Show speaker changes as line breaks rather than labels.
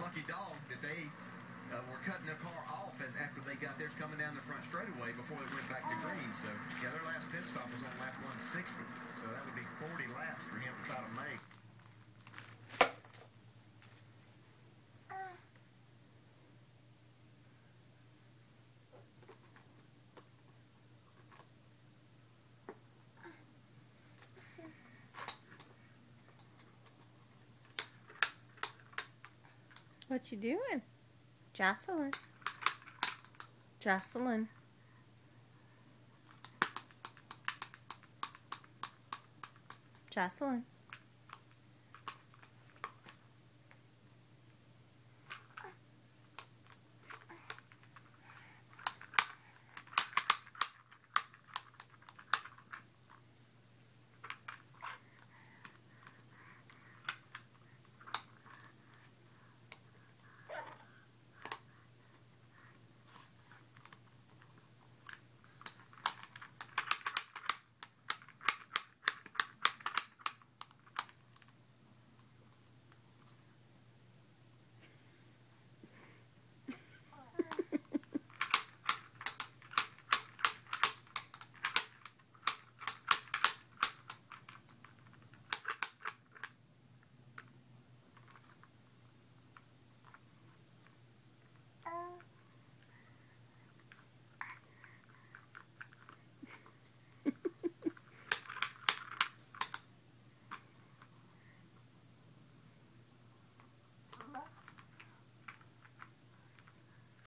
lucky dog that they were cutting their car off after they got theirs coming down the front straightaway before they went back to green. So, yeah, their last pit stop was on lap 160. So that would be 40 laps for him to try to make.
What you doing? Jocelyn. Jocelyn. Jocelyn.